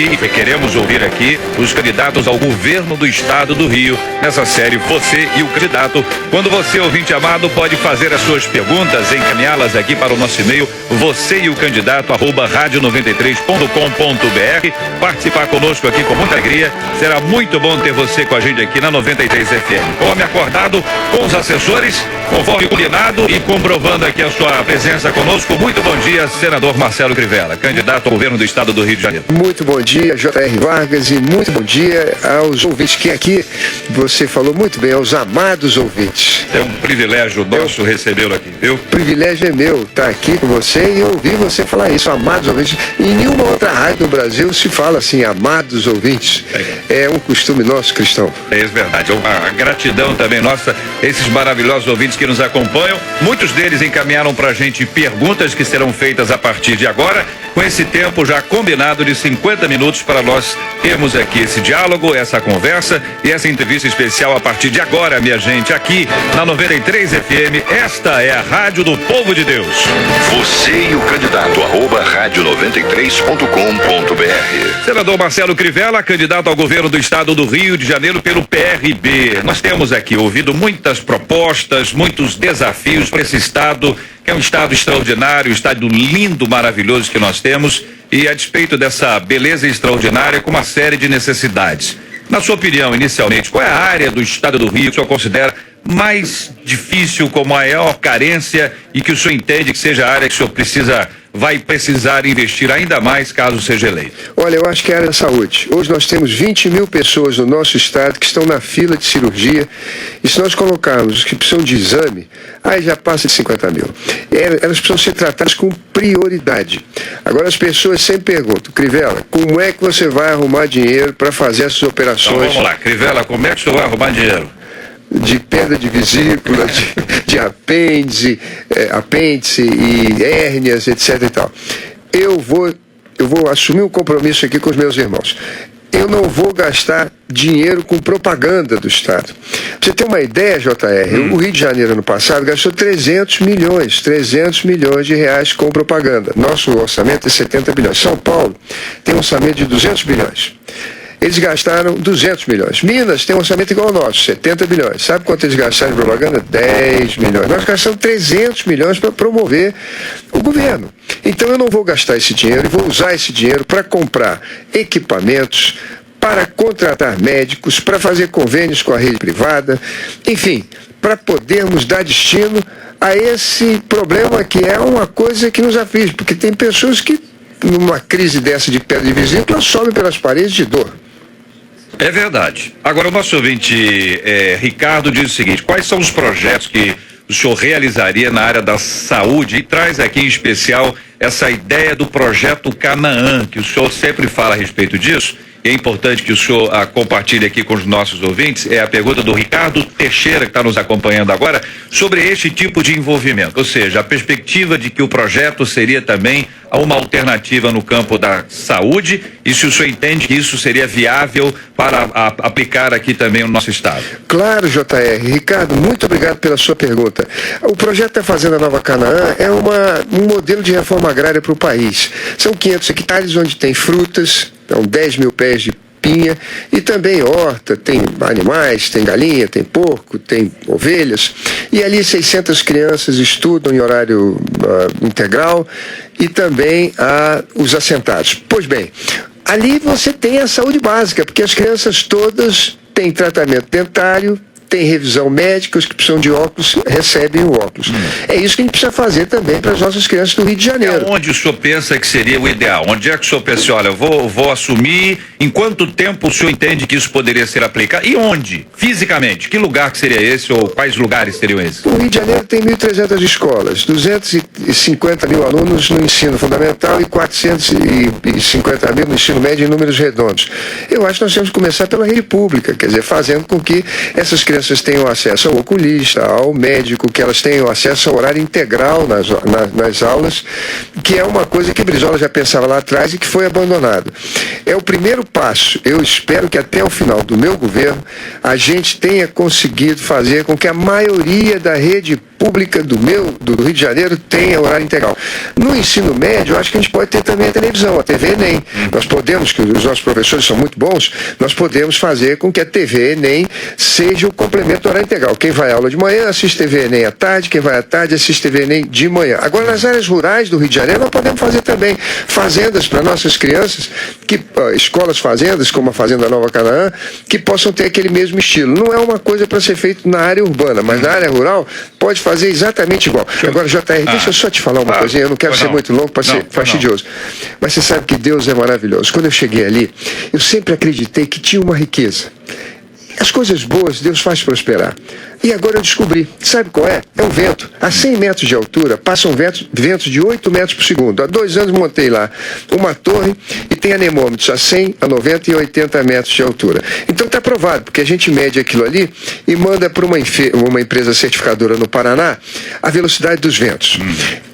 ouvir, queremos ouvir aqui os candidatos ao governo do estado do Rio, nessa série Você e o Candidato. Quando você, ouvinte amado, pode fazer as suas perguntas, encaminhá-las aqui para o nosso e-mail, você e o candidato, @radio93.com.br. Participar conosco aqui com muita alegria. Será muito bom ter você com a gente aqui na 93 FM. Come acordado com os assessores, conforme combinado e comprovando aqui a sua presença conosco. Muito bom dia, senador Marcelo Crivella, candidato ao governo do estado do Rio de Janeiro. Muito bom dia, J.R. Vargas, e muito bom dia aos ouvintes que aqui, você falou muito bem, aos amados ouvintes. É um privilégio nosso recebê-lo aqui, viu? O privilégio é meu estar aqui com você e ouvir você falar isso, amados ouvintes. Em nenhuma outra rádio do Brasil se fala assim, amados ouvintes. É um costume nosso, cristão. É verdade, uma gratidão também nossa, esses maravilhosos ouvintes que nos acompanham. Muitos deles encaminharam pra gente perguntas que serão feitas a partir de agora, com esse tempo já combinado de 50 minutos para nós termos aqui esse diálogo, essa conversa e essa entrevista especial a partir de agora, minha gente, aqui na 93 FM. Esta é a Rádio do Povo de Deus. Você e o candidato, @radio93.com.br. Senador Marcelo Crivella, candidato ao governo do estado do Rio de Janeiro pelo PRB. Nós temos aqui ouvido muitas propostas, muitos desafios para esse estado, que é um estado extraordinário, um estado lindo, maravilhoso que nós temos, e a despeito dessa beleza extraordinária, com uma série de necessidades. Na sua opinião, inicialmente, qual é a área do estado do Rio que o senhor considera mais difícil, com maior carência, e que o senhor entende que seja a área que o senhor vai precisar investir ainda mais caso seja eleito? Olha, eu acho que é a área da saúde. Hoje nós temos 20 mil pessoas no nosso estado que estão na fila de cirurgia, e se nós colocarmos os que precisam de exame, aí já passa de 50 mil. Elas precisam ser tratadas com prioridade. Agora as pessoas sempre perguntam, Crivella, como é que você vai arrumar dinheiro para fazer essas operações? Então vamos lá, Crivella, como é que o senhor vai arrumar dinheiro? De perda de vesícula, de apêndice e hérnias, etc e tal. Eu vou assumir um compromisso aqui com os meus irmãos. Eu não vou gastar dinheiro com propaganda do Estado. Pra você ter uma ideia, JR, o Rio de Janeiro ano passado gastou 300 milhões de reais com propaganda. Nosso orçamento é 70 bilhões. São Paulo tem um orçamento de 200 bilhões. Eles gastaram 200 milhões. Minas tem um orçamento igual ao nosso, 70 bilhões. Sabe quanto eles gastaram em propaganda? 10 milhões. Nós gastamos 300 milhões para promover o governo. Então eu não vou gastar esse dinheiro e vou usar esse dinheiro para comprar equipamentos, para contratar médicos, para fazer convênios com a rede privada, enfim, para podermos dar destino a esse problema que é uma coisa que nos aflige, porque tem pessoas que, numa crise dessa de perda de vesícula, sobem pelas paredes de dor. É verdade. Agora, o nosso ouvinte Ricardo diz o seguinte: quais são os projetos que o senhor realizaria na área da saúde? E traz aqui em especial essa ideia do projeto Canaã, que o senhor sempre fala a respeito disso. E é importante que o senhor compartilhe aqui com os nossos ouvintes. É a pergunta do Ricardo Teixeira, que está nos acompanhando agora, sobre este tipo de envolvimento. Ou seja, a perspectiva de que o projeto seria também uma alternativa no campo da saúde, e se o senhor entende que isso seria viável para aplicar aqui também no nosso estado. Claro, JR. Ricardo, muito obrigado pela sua pergunta. O projeto da Fazenda Nova Canaã é um modelo de reforma agrária para o país. São 500 hectares onde tem frutas, são 10 mil pés de pinha, e também horta, tem animais, tem galinha, tem porco, tem ovelhas, e ali 600 crianças estudam em horário integral, e também os assentados. Pois bem, ali você tem a saúde básica, porque as crianças todas têm tratamento dentário, tem revisão médica, os que precisam de óculos recebem o óculos. É isso que a gente precisa fazer também para as nossas crianças do Rio de Janeiro. Onde o senhor pensa que seria o ideal? Onde é que o senhor pensa, olha, eu vou assumir, em quanto tempo o senhor entende que isso poderia ser aplicado? E onde? Fisicamente? Que lugar que seria esse, ou quais lugares seriam esses? O Rio de Janeiro tem 1.300 escolas, 250 mil alunos no ensino fundamental e 450 mil no ensino médio em números redondos. Eu acho que nós temos que começar pela rede pública, quer dizer, fazendo com que essas crianças tenham acesso ao oculista, ao médico, que elas tenham acesso ao horário integral nas aulas, que é uma coisa que Brizola já pensava lá atrás e que foi abandonado. É o primeiro passo. Eu espero que até o final do meu governo a gente tenha conseguido fazer com que a maioria da rede pública do Rio de Janeiro tenha horário integral. No ensino médio, eu acho que a gente pode ter também a televisão, a TV Enem. Nós podemos, que os nossos professores são muito bons, nós podemos fazer com que a TV Enem seja o complemento do horário integral. Quem vai à aula de manhã assiste TV Enem à tarde, quem vai à tarde assiste TV Enem de manhã. Agora, nas áreas rurais do Rio de Janeiro, nós podemos fazer também fazendas para nossas crianças, escolas fazendas, como a Fazenda Nova Canaã, que possam ter aquele mesmo estilo. Não é uma coisa para ser feito na área urbana, mas na área rural pode fazer exatamente igual. Agora, JR, deixa eu só te falar uma coisinha, eu não quero ser muito longo para ser fastidioso. Mas você sabe que Deus é maravilhoso. Quando eu cheguei ali, eu sempre acreditei que tinha uma riqueza. As coisas boas Deus faz prosperar. E agora eu descobri. Sabe qual é? É o vento. A 100 metros de altura passam ventos de 8 metros por segundo. Há 2 anos montei lá uma torre e tem anemômetros a 100, a 90 e 80 metros de altura. Então está provado, porque a gente mede aquilo ali e manda para uma empresa certificadora no Paraná a velocidade dos ventos.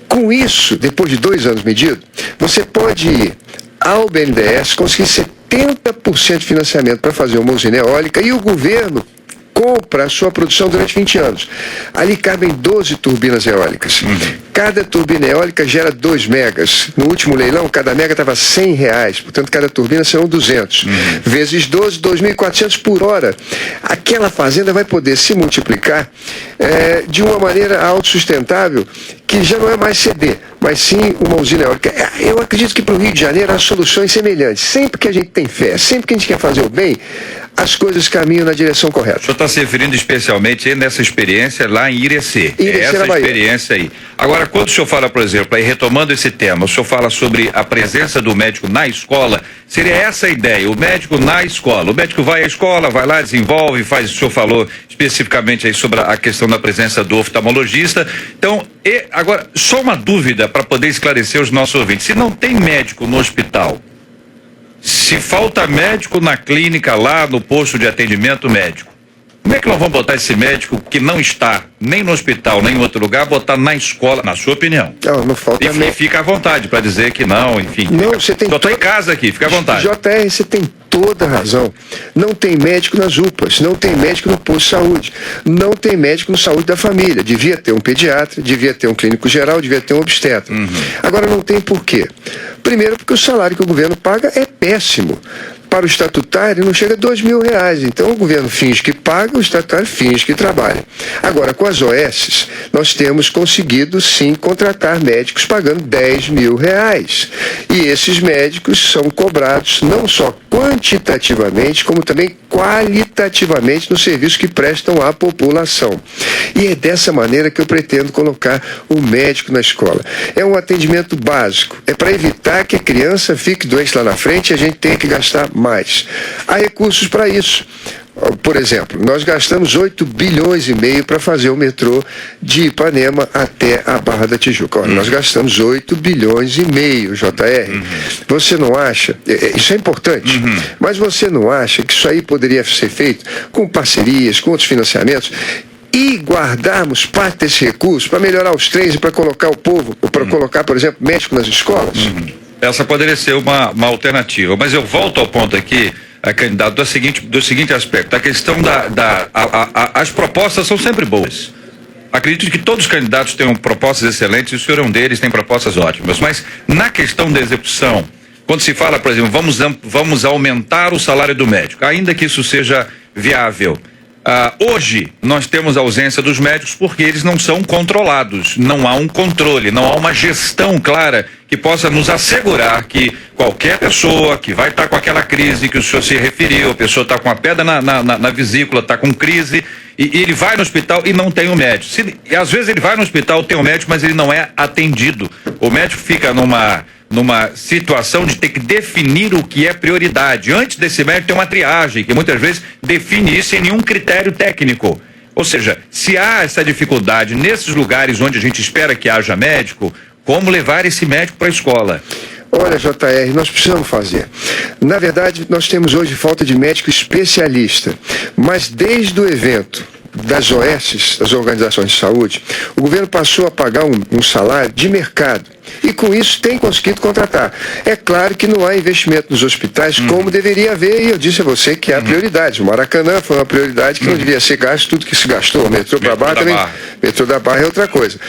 Com isso, depois de 2 anos medido, você pode ir ao BNDES, conseguir 70% de financiamento para fazer uma usina eólica e o governo compra a sua produção durante 20 anos. Ali cabem 12 turbinas eólicas. Cada turbina eólica gera 2 megas. No último leilão, cada mega estava R$100, portanto, cada turbina serão 200. Vezes 12, 2.400 por hora. Aquela fazenda vai poder se multiplicar de uma maneira autossustentável, que já não é mais CD, mas sim uma usina eólica. Eu acredito que para o Rio de Janeiro há soluções semelhantes. Sempre que a gente tem fé, sempre que a gente quer fazer o bem, as coisas caminham na direção correta. O senhor está se referindo especialmente nessa experiência lá em Irecê. Essa experiência aí. Agora, quando o senhor fala, por exemplo, aí retomando esse tema, o senhor fala sobre a presença do médico na escola, seria essa a ideia, o médico na escola. O médico vai à escola, vai lá, desenvolve, faz, o senhor falou especificamente aí sobre a questão da presença do oftalmologista. Então, agora, só uma dúvida para poder esclarecer os nossos ouvintes. Se não tem médico no hospital, se falta médico na clínica lá no posto de atendimento médico, como é que nós vamos botar esse médico que não está nem no hospital, nem em outro lugar, botar na escola, na sua opinião? Não falta e fica à vontade para dizer que não, enfim. Não, você tem. Eu estou em casa aqui, fica à vontade. JR, você tem toda a razão. Não tem médico nas UPAs, não tem médico no posto de saúde, não tem médico no saúde da família. Devia ter um pediatra, devia ter um clínico geral, devia ter um obstetra. Agora não tem por quê? Primeiro, porque o salário que o governo paga é péssimo. Para o estatutário não chega a R$2.000. Então o governo finge que paga, o estatutário finge que trabalha. Agora, com as OS, nós temos conseguido sim contratar médicos pagando R$10.000. E esses médicos são cobrados não só quantitativamente, como também qualitativamente no serviço que prestam à população. E é dessa maneira que eu pretendo colocar o médico na escola. É um atendimento básico. É para evitar que a criança fique doente lá na frente e a gente tenha que gastar mais. Há recursos para isso. Por exemplo, nós gastamos 8 bilhões e meio para fazer o metrô de Ipanema até a Barra da Tijuca. Nós gastamos 8 bilhões e meio, JR. Você não acha, isso é importante, mas você não acha que isso aí poderia ser feito com parcerias, com outros financiamentos, e guardarmos parte desse recurso para melhorar os trens e para colocar o povo, ou para colocar, por exemplo, médico nas escolas? Essa poderia ser uma alternativa, mas eu volto ao ponto aqui, candidato, do seguinte aspecto. A questão as propostas são sempre boas. Acredito que todos os candidatos tenham propostas excelentes, e o senhor é um deles, tem propostas ótimas, mas na questão da execução, quando se fala, por exemplo, vamos aumentar o salário do médico, ainda que isso seja viável, hoje nós temos a ausência dos médicos porque eles não são controlados, não há um controle, não há uma gestão clara que possa nos assegurar que qualquer pessoa que vai estar com aquela crise que o senhor se referiu, a pessoa está com a pedra na vesícula, está com crise, e ele vai no hospital e não tem um médico. E às vezes ele vai no hospital, tem um médico, mas ele não é atendido. O médico fica numa situação de ter que definir o que é prioridade. Antes desse médico tem uma triagem, que muitas vezes define isso sem nenhum critério técnico. Ou seja, se há essa dificuldade nesses lugares onde a gente espera que haja médico, como levar esse médico para a escola? Olha, JR, nós precisamos fazer. Na verdade, nós temos hoje falta de médico especialista, mas desde o evento das OS, das organizações de saúde, o governo passou a pagar um salário de mercado. E com isso tem conseguido contratar. É claro que não há investimento nos hospitais como deveria haver, e eu disse a você que há prioridades. O Maracanã foi uma prioridade que não devia ser gasto tudo que se gastou. O metrô para Barra também. Metrô da Barra é outra coisa.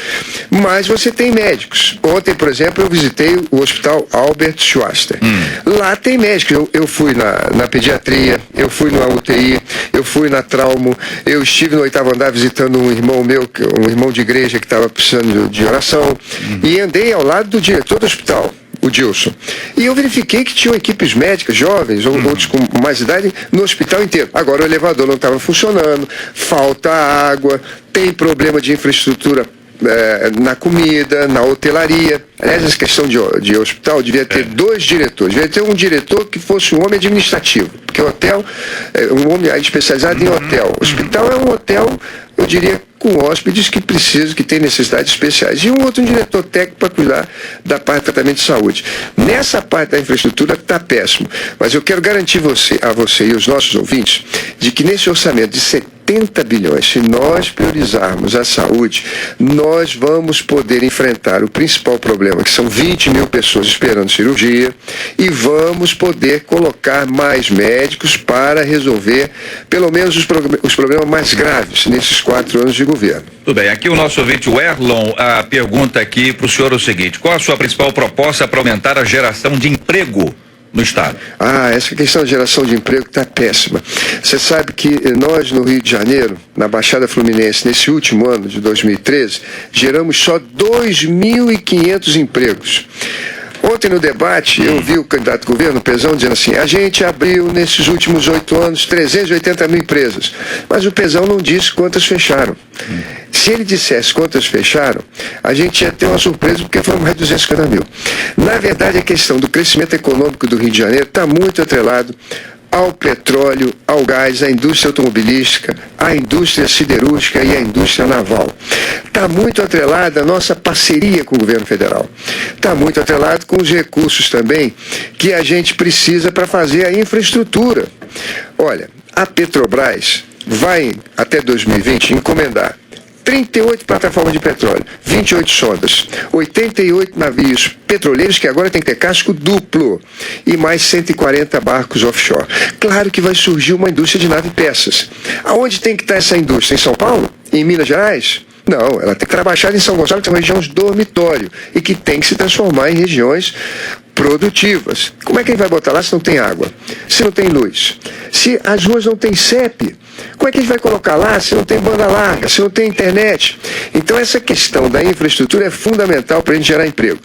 Mas você tem médicos. Ontem, por exemplo, eu visitei o Hospital Albert Schweitzer. Lá tem médicos. Eu fui na pediatria, eu fui na UTI, eu fui na traumo, eu estive no 8º andar visitando um irmão meu, um irmão de igreja que estava precisando de oração, e andei ao lado do diretor do hospital, o Dilson. E eu verifiquei que tinham equipes médicas, jovens, ou outros com mais idade, no hospital inteiro. Agora o elevador não estava funcionando, falta água, tem problema de infraestrutura na comida, na hotelaria. Aliás, essa questão de hospital devia ter dois diretores. Devia ter um diretor que fosse um homem administrativo, porque o hotel é um homem especializado em hotel. O hospital é um hotel, eu diria, com hóspedes que precisam, que têm necessidades especiais. E um outro diretor técnico para cuidar da parte de tratamento de saúde. Nessa parte da infraestrutura está péssimo. Mas eu quero garantir a você e os nossos ouvintes de que nesse orçamento de 70 bilhões, se nós priorizarmos a saúde, nós vamos poder enfrentar o principal problema, que são 20 mil pessoas esperando cirurgia, e vamos poder colocar mais médicos para resolver pelo menos os problemas mais graves nesses 4 anos de governo. Tudo bem, aqui o nosso ouvinte, o Erlon, a pergunta aqui para o senhor é o seguinte: qual a sua principal proposta para aumentar a geração de emprego no Estado? Essa questão de geração de emprego está péssima. Você sabe que nós no Rio de Janeiro, na Baixada Fluminense, nesse último ano de 2013, geramos só 2.500 empregos. Ontem no debate eu vi o candidato do governo, Pezão, dizendo assim: a gente abriu nesses últimos 8 anos 380 mil empresas, mas o Pezão não disse quantas fecharam. Se ele dissesse quantas fecharam, a gente ia ter uma surpresa, porque foram mais de 250 mil. Na verdade, a questão do crescimento econômico do Rio de Janeiro está muito atrelado ao petróleo, ao gás, à indústria automobilística, à indústria siderúrgica e à indústria naval. Está muito atrelada a nossa parceria com o governo federal. Está muito atrelado com os recursos também que a gente precisa para fazer a infraestrutura. Olha, a Petrobras vai, até 2020, encomendar 38 plataformas de petróleo, 28 sondas, 88 navios petroleiros que agora tem que ter casco duplo e mais 140 barcos offshore. Claro que vai surgir uma indústria de nave-peças. Aonde tem que estar essa indústria? Em São Paulo? Em Minas Gerais? Não, ela tem que trabalhar em São Gonçalo, que são regiões dormitório e que tem que se transformar em regiões produtivas. Como é que ele vai botar lá se não tem água? Se não tem luz? Se as ruas não têm CEP? Como é que a gente vai colocar lá se não tem banda larga, se não tem internet? Então essa questão da infraestrutura é fundamental para a gente gerar emprego.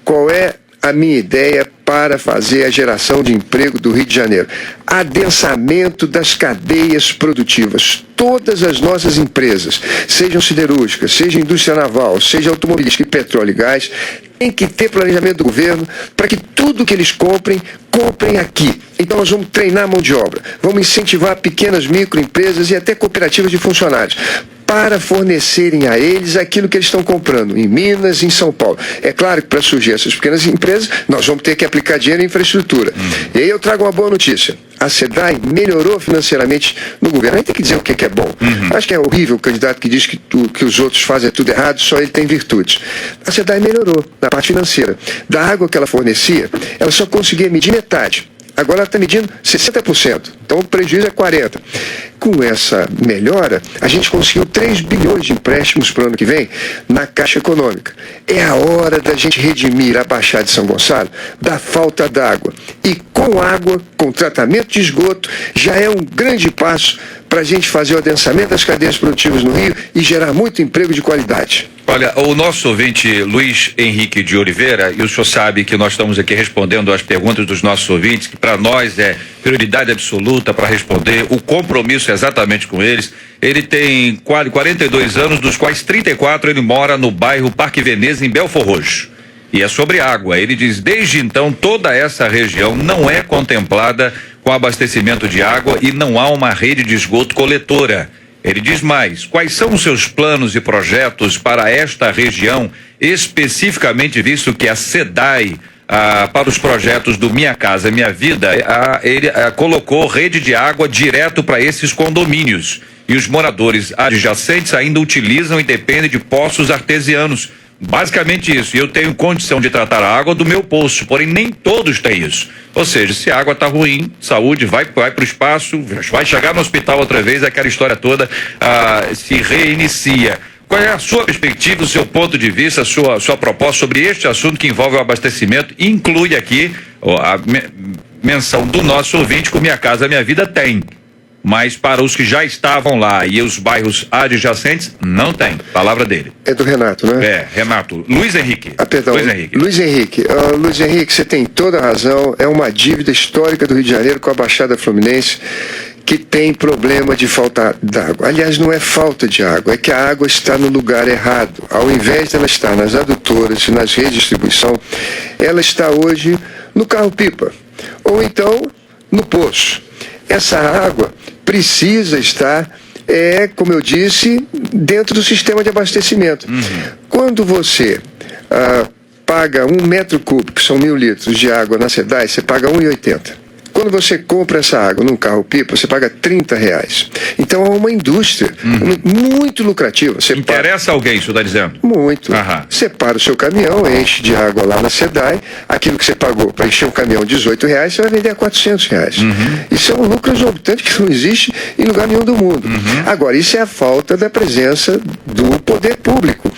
Qual é a minha ideia para fazer a geração de emprego do Rio de Janeiro? Adensamento das cadeias produtivas. Todas as nossas empresas, sejam siderúrgicas, seja indústria naval, seja automobilística e petróleo e gás, tem que ter planejamento do governo para que tudo que eles comprem aqui. Então nós vamos treinar a mão de obra, vamos incentivar pequenas microempresas e até cooperativas de funcionários para fornecerem a eles aquilo que eles estão comprando em Minas e em São Paulo. É claro que para surgir essas pequenas empresas, nós vamos ter que aplicar dinheiro em infraestrutura. E aí eu trago uma boa notícia. A SEDAI melhorou financeiramente no governo. A gente tem que dizer o que é bom. Acho que é horrível o candidato que diz que os outros fazem tudo errado, só ele tem virtudes. A SEDAI melhorou na parte financeira. Da água que ela fornecia, ela só conseguia medir metade. Agora ela está medindo 60%, então o prejuízo é 40%. Com essa melhora, a gente conseguiu 3 bilhões de empréstimos para o ano que vem na Caixa Econômica. É a hora da gente redimir a Baixada de São Gonçalo da falta d'água. E com água, com tratamento de esgoto, já é um grande passo para a gente fazer o adensamento das cadeias produtivas no Rio e gerar muito emprego de qualidade. Olha, o nosso ouvinte Luiz Henrique de Oliveira, e o senhor sabe que nós estamos aqui respondendo às perguntas dos nossos ouvintes, que para nós é prioridade absoluta para responder, o compromisso é exatamente com eles. Ele tem 42 anos, dos quais 34 ele mora no bairro Parque Veneza, em Belfor Roxo. E é sobre água. Ele diz: desde então toda essa região não é contemplada com abastecimento de água e não há uma rede de esgoto coletora. Ele diz mais: quais são os seus planos e projetos para esta região, especificamente visto que a SEDAI, para os projetos do Minha Casa Minha Vida, ele colocou rede de água direto para esses condomínios. E os moradores adjacentes ainda utilizam e dependem de poços artesianos. basicamente isso. E eu tenho condição de tratar a água do meu poço, porém nem todos têm isso. Ou seja, se a água está ruim, saúde vai para o espaço, vai chegar no hospital outra vez, aquela história toda se reinicia. Qual é a sua perspectiva, o seu ponto de vista, a sua proposta sobre este assunto que envolve o abastecimento? Inclui aqui a menção do nosso ouvinte com Minha Casa Minha Vida tem. Mas para os que já estavam lá e os bairros adjacentes, não tem. Palavra dele. É do Renato, né? É, Renato. Luiz Henrique. Perdão. Luiz Henrique. Luiz Henrique, você tem toda a razão. É uma dívida histórica do Rio de Janeiro com a Baixada Fluminense, que tem problema de falta d'água. Aliás, não é falta de água, é que a água está no lugar errado. Ao invés de ela estar nas adutoras e nas redes de distribuição, ela está hoje no carro-pipa. Ou então, no poço. Essa água precisa estar, como eu disse, dentro do sistema de abastecimento. Quando você paga 1 metro cúbico, que são 1.000 litros de água na SEDAI, você paga R$ 1,80. Quando você compra essa água num carro-pipa, você paga R$30. Então é uma indústria muito lucrativa. Interessa alguém, isso está dizendo? Muito. Você para o seu caminhão, enche de água lá na SEDAI, aquilo que você pagou para encher um caminhão R$18, você vai vender a R$400. Isso é um lucro exorbitante que não existe em lugar nenhum do mundo. Agora, isso é a falta da presença do poder público.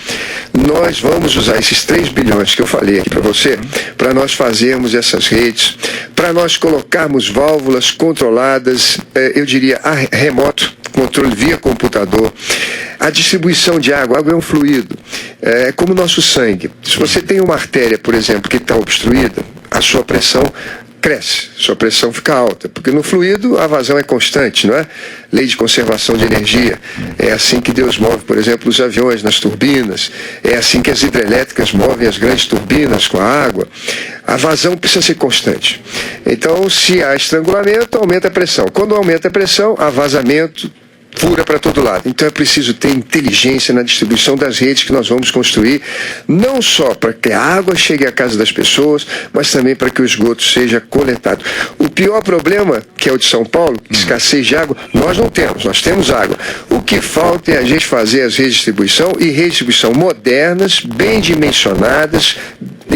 Nós vamos usar esses 3 bilhões que eu falei aqui para você, para nós fazermos essas redes, para nós colocarmos válvulas controladas, eu diria remoto, controle via computador. A distribuição de água, a água é um fluido, é como o nosso sangue. Se você tem uma artéria, por exemplo, que está obstruída, a sua pressão cresce, sua pressão fica alta, porque no fluido a vazão é constante, não é? Lei de conservação de energia. É assim que Deus move, por exemplo, os aviões nas turbinas, é assim que as hidrelétricas movem as grandes turbinas com a água. A vazão precisa ser constante. Então, se há estrangulamento, aumenta a pressão. Quando aumenta a pressão, há vazamento, fura para todo lado. Então é preciso ter inteligência na distribuição das redes que nós vamos construir, não só para que a água chegue à casa das pessoas, mas também para que o esgoto seja coletado. O pior problema, que é o de São Paulo, escassez de água, nós não temos, nós temos água. O que falta é a gente fazer as redes de distribuição e redistribuição modernas, bem dimensionadas,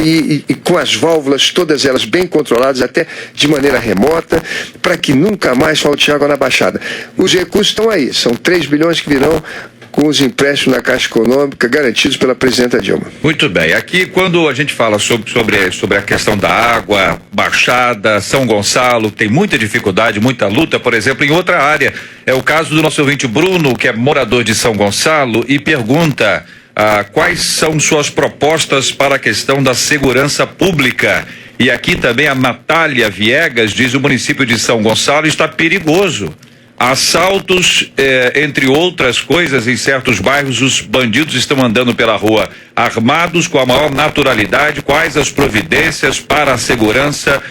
e com as válvulas, todas elas bem controladas, até de maneira remota, para que nunca mais falte água na Baixada. Os recursos estão aí, são 3 bilhões que virão com os empréstimos na Caixa Econômica garantidos pela presidenta Dilma. Muito bem, aqui quando a gente fala sobre a questão da água, Baixada, São Gonçalo, tem muita dificuldade, muita luta, por exemplo, em outra área. É o caso do nosso ouvinte Bruno, que é morador de São Gonçalo, e pergunta quais são suas propostas para a questão da segurança pública. E aqui também a Natália Viegas diz: o município de São Gonçalo está perigoso. Assaltos, entre outras coisas, em certos bairros, os bandidos estão andando pela rua armados com a maior naturalidade. Quais as providências para a segurança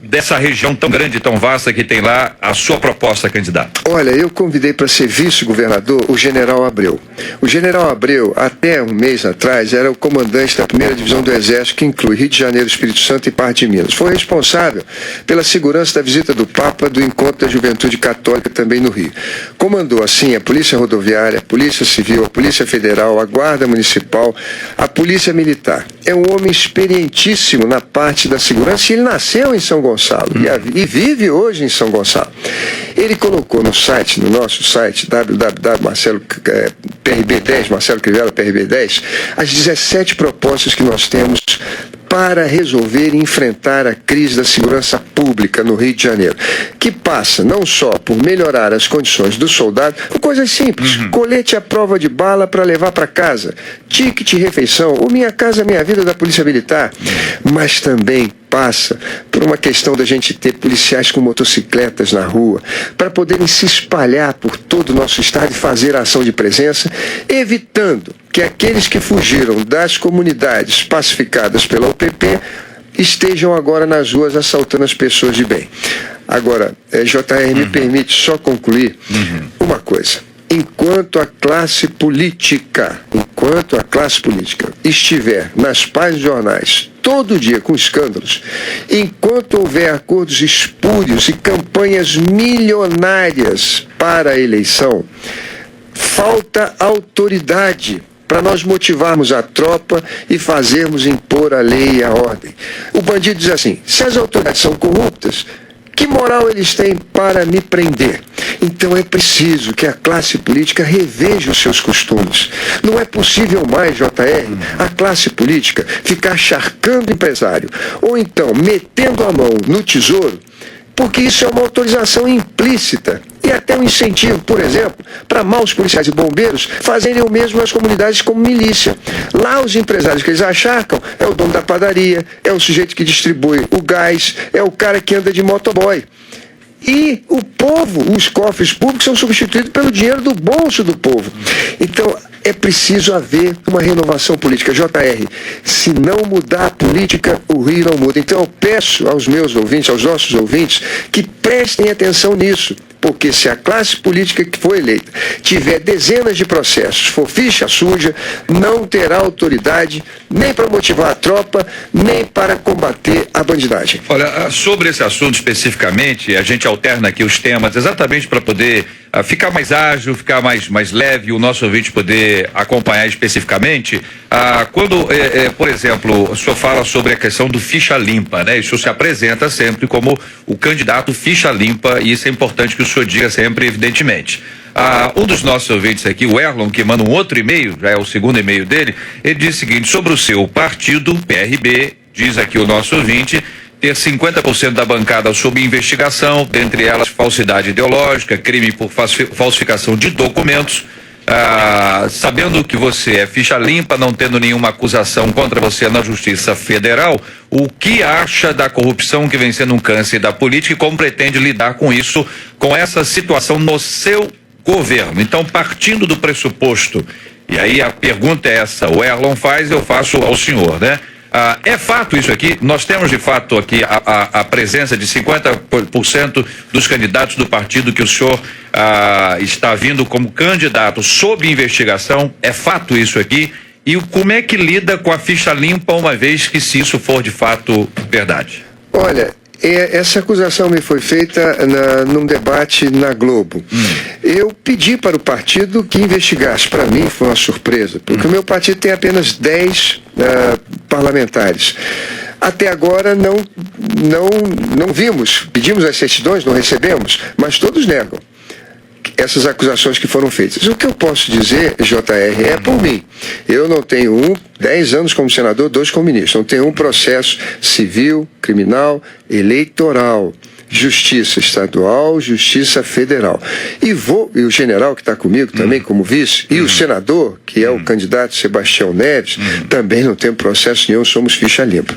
dessa região tão grande, tão vasta que tem lá? A sua proposta, candidato. Olha, eu convidei para ser vice-governador o general Abreu. O general Abreu, até um mês atrás, era o comandante da 1ª Divisão do Exército, que inclui Rio de Janeiro, Espírito Santo e parte de Minas. Foi responsável pela segurança da visita do Papa do Encontro da Juventude Católica também no Rio. Comandou, assim, a Polícia Rodoviária, a Polícia Civil, a Polícia Federal, a Guarda Municipal, a Polícia Militar. É um homem experientíssimo na parte da segurança, e ele nasceu em São Gonçalo e vive hoje em São Gonçalo. Ele colocou no nosso site www.PRB10, Marcelo Crivella PRB10, as 17 propostas que nós temos para resolver e enfrentar a crise da segurança pública no Rio de Janeiro, que passa não só por melhorar as condições do soldado, com coisas simples, colete à prova de bala para levar para casa, ticket refeição, o Minha Casa Minha Vida da Polícia Militar, mas também passa por uma questão da gente ter policiais com motocicletas na rua, para poderem se espalhar por todo o nosso estado e fazer a ação de presença, evitando que aqueles que fugiram das comunidades pacificadas pela UPP estejam agora nas ruas assaltando as pessoas de bem. Agora, JR, me permite só concluir uma coisa. Enquanto a classe política estiver nas páginas de jornais todo dia com escândalos, enquanto houver acordos espúrios e campanhas milionárias para a eleição, falta autoridade para nós motivarmos a tropa e fazermos impor a lei e a ordem. O bandido diz assim: se as autoridades são corruptas, que moral eles têm para me prender? Então é preciso que a classe política reveja os seus costumes. Não é possível mais, JR, a classe política ficar charcando o empresário ou então metendo a mão no tesouro, porque isso é uma autorização implícita e até um incentivo, por exemplo, para maus policiais e bombeiros fazerem o mesmo nas comunidades como milícia. Lá os empresários que eles acharcam é o dono da padaria, é o sujeito que distribui o gás, é o cara que anda de motoboy. E o povo, os cofres públicos são substituídos pelo dinheiro do bolso do povo. Então é preciso haver uma renovação política. JR, se não mudar a política, o Rio não muda. Então eu peço aos meus ouvintes, aos nossos ouvintes, que prestem atenção nisso. Porque se a classe política que foi eleita tiver dezenas de processos, for ficha suja, não terá autoridade nem para motivar a tropa, nem para combater a bandidagem. Olha, sobre esse assunto especificamente, a gente alterna aqui os temas exatamente para poder ficar mais ágil, ficar mais leve, o nosso ouvinte poder acompanhar especificamente. Quando, por exemplo, o senhor fala sobre a questão do ficha limpa, né? Isso se apresenta sempre como o candidato ficha limpa, e isso é importante que o senhor diga sempre, evidentemente. Um dos nossos ouvintes aqui, o Erlon, que manda um outro e-mail, já é o segundo e-mail dele, ele diz o seguinte: sobre o seu partido, PRB, diz aqui o nosso ouvinte, ter 50% da bancada sob investigação, dentre elas falsidade ideológica, crime por falsificação de documentos. Sabendo que você é ficha limpa, não tendo nenhuma acusação contra você na Justiça Federal, o que acha da corrupção que vem sendo um câncer da política e como pretende lidar com isso, com essa situação no seu governo? Então, partindo do pressuposto, e aí a pergunta é essa, o Erlon faz, eu faço ao senhor, né? É fato isso aqui? Nós temos de fato aqui a presença de 50% dos candidatos do partido que o senhor está vindo como candidato sob investigação? É fato isso aqui? E como é que lida com a ficha limpa, uma vez que, se isso for de fato verdade? Olha, essa acusação me foi feita num debate na Globo. Eu pedi para o partido que investigasse. Para mim foi uma surpresa, porque o meu partido tem apenas 10 parlamentares. Até agora não vimos, pedimos as certidões, não recebemos, mas todos negam essas acusações que foram feitas. O que eu posso dizer, JR, é por mim. Eu não tenho 10 anos como senador, 2 como ministro. Não tenho um processo civil, criminal, eleitoral, justiça estadual, justiça federal. E o general que está comigo também como vice, e o senador, que é o candidato Sebastião Neves, também não tem processo nenhum, somos ficha limpa.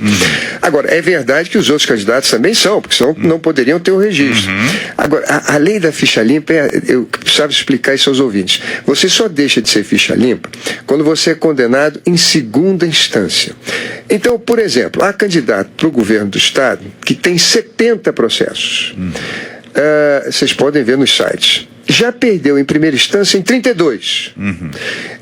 Agora, é verdade que os outros candidatos também são, porque senão não poderiam ter o registro. Agora, a lei da ficha limpa, eu precisava explicar isso aos ouvintes. Você só deixa de ser ficha limpa quando você é condenado em segunda instância. Então, por exemplo, há candidato para o governo do estado que tem 70 processos. Vocês podem ver nos sites. Já perdeu em primeira instância em 32.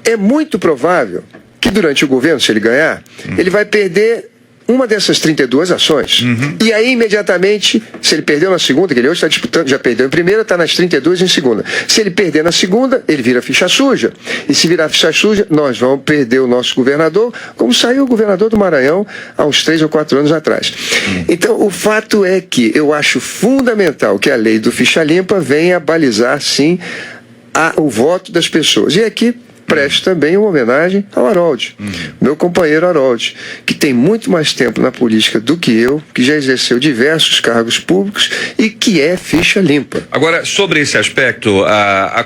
É muito provável que durante o governo, se ele ganhar, ele vai perder uma dessas 32 ações. E aí, imediatamente, se ele perdeu na segunda, que ele hoje está disputando, já perdeu em primeira, está nas 32 em segunda. Se ele perder na segunda, ele vira ficha suja. E se virar ficha suja, nós vamos perder o nosso governador, como saiu o governador do Maranhão há uns 3 ou 4 anos atrás. Então, o fato é que eu acho fundamental que a lei do ficha limpa venha balizar, sim, o voto das pessoas. E aqui presto também uma homenagem ao Harold, meu companheiro Harold, que tem muito mais tempo na política do que eu, que já exerceu diversos cargos públicos e que é ficha limpa. Agora, sobre esse aspecto,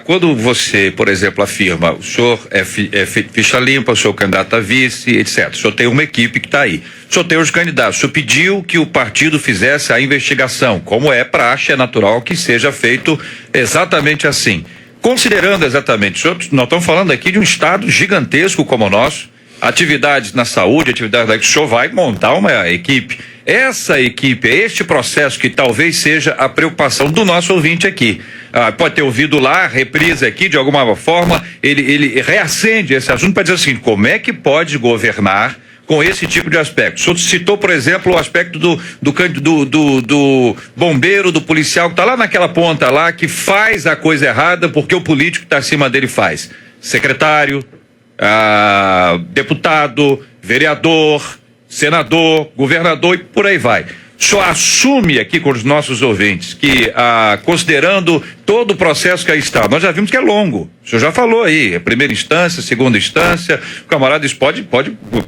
quando você, por exemplo, afirma o senhor é ficha limpa, o senhor candidato a vice, etc., o senhor tem uma equipe que está aí, o senhor tem os candidatos, o senhor pediu que o partido fizesse a investigação, como é praxe, é natural que seja feito exatamente assim. Considerando exatamente, nós estamos falando aqui de um estado gigantesco como o nosso, atividades na saúde, atividades da que o senhor vai montar uma equipe. Essa equipe, este processo que talvez seja a preocupação do nosso ouvinte aqui. Pode ter ouvido lá, reprisa aqui, de alguma forma, ele reacende esse assunto para dizer assim, como é que pode governar com esse tipo de aspecto? O senhor citou, por exemplo, o aspecto do bombeiro, do policial que está lá naquela ponta lá, que faz a coisa errada porque o político que está acima dele faz. Secretário, deputado, vereador, senador, governador e por aí vai. O senhor assume aqui com os nossos ouvintes que, considerando todo o processo que aí está, nós já vimos que é longo. O senhor já falou aí, primeira instância, segunda instância, o camarada pode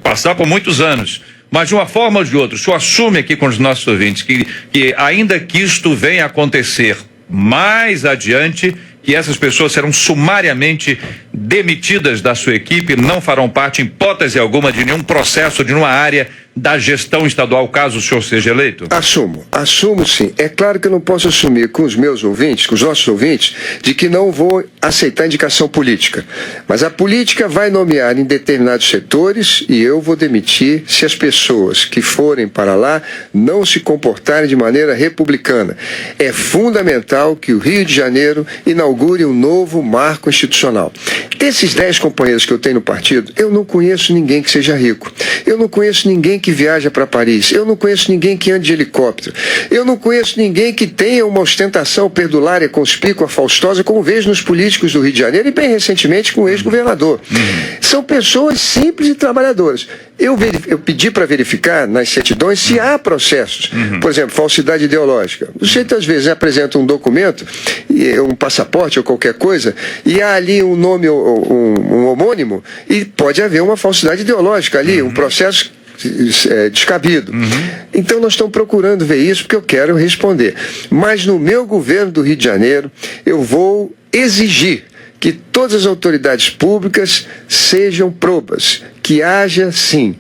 passar por muitos anos. Mas de uma forma ou de outra, o senhor assume aqui com os nossos ouvintes que ainda que isto venha a acontecer mais adiante, que essas pessoas serão sumariamente demitidas da sua equipe, não farão parte, em hipótese alguma, de nenhum processo, de nenhuma área da gestão estadual, caso o senhor seja eleito? Assumo sim. É claro que eu não posso assumir com os meus ouvintes, com os nossos ouvintes, de que não vou aceitar indicação política. Mas a política vai nomear em determinados setores e eu vou demitir se as pessoas que forem para lá não se comportarem de maneira republicana. É fundamental que o Rio de Janeiro inaugure um novo marco institucional. Desses 10 companheiros que eu tenho no partido, eu não conheço ninguém que seja rico. Eu não conheço ninguém que viaja para Paris. Eu não conheço ninguém que ande de helicóptero. Eu não conheço ninguém que tenha uma ostentação perdulária conspícua, faustosa, como vejo nos políticos do Rio de Janeiro e bem recentemente com o ex-governador. São pessoas simples e trabalhadoras. Eu pedi para verificar nas certidões se há processos. Por exemplo, falsidade ideológica. O sujeito às vezes apresenta um documento, um passaporte ou qualquer coisa, e há ali um nome, um homônimo, e pode haver uma falsidade ideológica ali, um processo descabido. Então nós estamos procurando ver isso porque eu quero responder. Mas no meu governo do Rio de Janeiro, eu vou exigir que todas as autoridades públicas sejam probas, que haja, sim,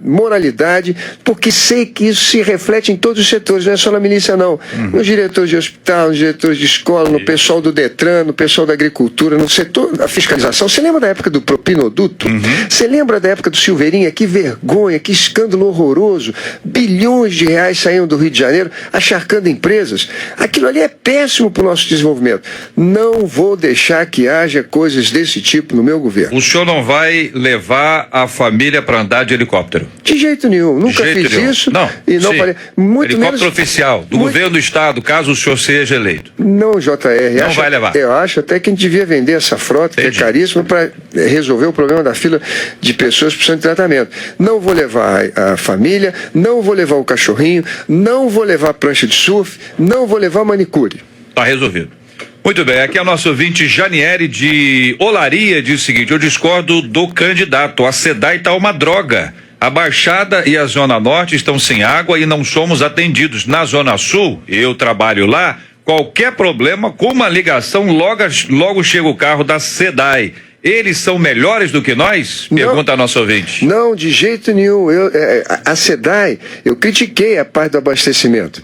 moralidade, porque sei que isso se reflete em todos os setores, não é só na milícia não. Nos diretores de hospital, nos diretores de escola, no pessoal do Detran, no pessoal da agricultura, no setor da fiscalização. Você lembra da época do propinoduto? Você lembra da época do Silveirinha? Que vergonha, que escândalo horroroso. Bilhões de reais saíam do Rio de Janeiro acharcando empresas. Aquilo ali é péssimo para o nosso desenvolvimento. Não vou deixar que haja coisas desse tipo no meu governo. O senhor não vai levar a família para andar de helicóptero? De jeito nenhum, nunca fiz isso. Não, e não farei. Muito helicóptero menos oficial do governo do estado, caso o senhor seja eleito. Não, JR. Não vai levar. Eu acho até que a gente devia vender essa frota, que é caríssima, para resolver o problema da fila de pessoas precisando de tratamento. Não vou levar a família, não vou levar o cachorrinho, não vou levar a prancha de surf, não vou levar manicure. Tá resolvido. Muito bem, aqui é o nosso ouvinte Janieri de Olaria, diz o seguinte: eu discordo do candidato, a SEDAI está uma droga. A Baixada e a Zona Norte estão sem água e não somos atendidos. Na Zona Sul, eu trabalho lá, qualquer problema com uma ligação, logo chega o carro da SEDAI. Eles são melhores do que nós? Pergunta a nossa ouvinte. Não, de jeito nenhum. A SEDAI, eu critiquei a parte do abastecimento.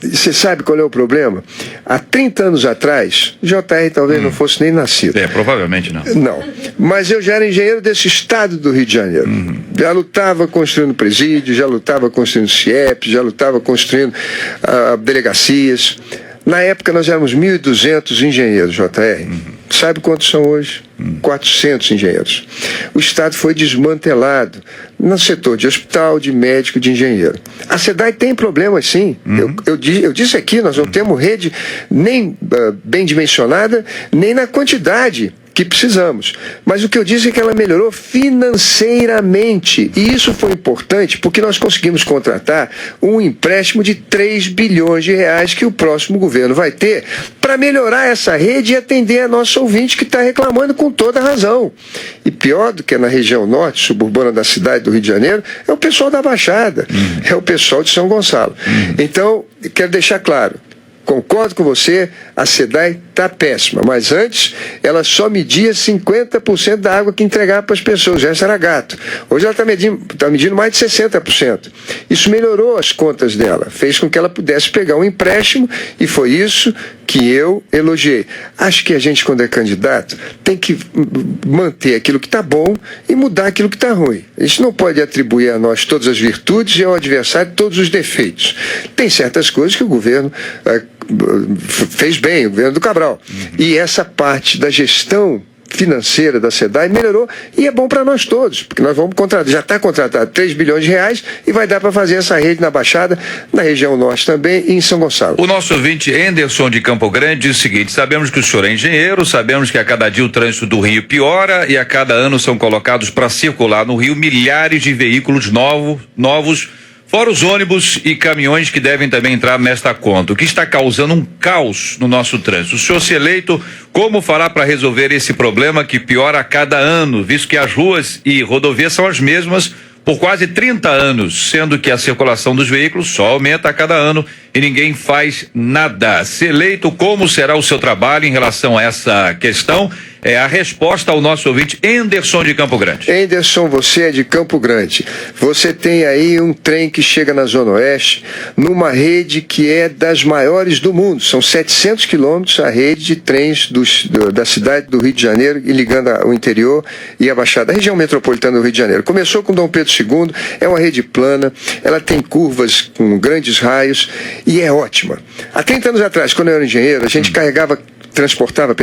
Você sabe qual é o problema? Há 30 anos atrás, o JR talvez não fosse nem nascido. Provavelmente não. Não, mas eu já era engenheiro desse estado do Rio de Janeiro. Já lutava construindo presídio, já lutava construindo CIEP, já lutava construindo delegacias. Na época nós éramos 1.200 engenheiros, JR. Sabe quantos são hoje? 400 engenheiros. O Estado foi desmantelado no setor de hospital, de médico, de engenheiro. A SEDAI tem problemas, sim. Eu disse aqui, nós não temos rede nem bem dimensionada, nem na quantidade que precisamos. Mas o que eu disse é que ela melhorou financeiramente. E isso foi importante porque nós conseguimos contratar um empréstimo de 3 bilhões de reais que o próximo governo vai ter para melhorar essa rede e atender a nosso ouvinte que está reclamando com toda razão. E pior do que na região norte, suburbana da cidade do Rio de Janeiro, é o pessoal da Baixada, é o pessoal de São Gonçalo. Então, quero deixar claro, concordo com você, a SEDAI está péssima, mas antes ela só media 50% da água que entregava para as pessoas, essa era gato. Hoje ela está medindo mais de 60%. Isso melhorou as contas dela, fez com que ela pudesse pegar um empréstimo e foi isso que eu elogiei. Acho que a gente, quando é candidato, tem que manter aquilo que está bom e mudar aquilo que está ruim. A gente não pode atribuir a nós todas as virtudes e ao adversário todos os defeitos. Tem certas coisas que o governo fez bem, o governo do Cabral. E essa parte da gestão financeira da SEDAI melhorou e é bom para nós todos, porque nós vamos contratar, já está contratado 3 bilhões de reais e vai dar para fazer essa rede na Baixada, na região norte também e em São Gonçalo. O nosso ouvinte Anderson de Campo Grande diz o seguinte: sabemos que o senhor é engenheiro, sabemos que a cada dia o trânsito do Rio piora e a cada ano são colocados para circular no Rio milhares de veículos novos, fora os ônibus e caminhões que devem também entrar nesta conta, o que está causando um caos no nosso trânsito. O senhor, se eleito, como fará para resolver esse problema que piora a cada ano, visto que as ruas e rodovias são as mesmas por quase 30 anos, sendo que a circulação dos veículos só aumenta a cada ano e ninguém faz nada? Se eleito, como será o seu trabalho em relação a essa questão? É a resposta ao nosso ouvinte Anderson de Campo Grande. Anderson, você é de Campo Grande. Você tem aí um trem que chega na Zona Oeste, numa rede que é das maiores do mundo. São 700 quilômetros a rede de trens da cidade do Rio de Janeiro, e ligando o interior e a Baixada, a região metropolitana do Rio de Janeiro. Começou com Dom Pedro II, é uma rede plana, ela tem curvas com grandes raios e é ótima. Há 30 anos atrás, quando eu era engenheiro, a gente transportava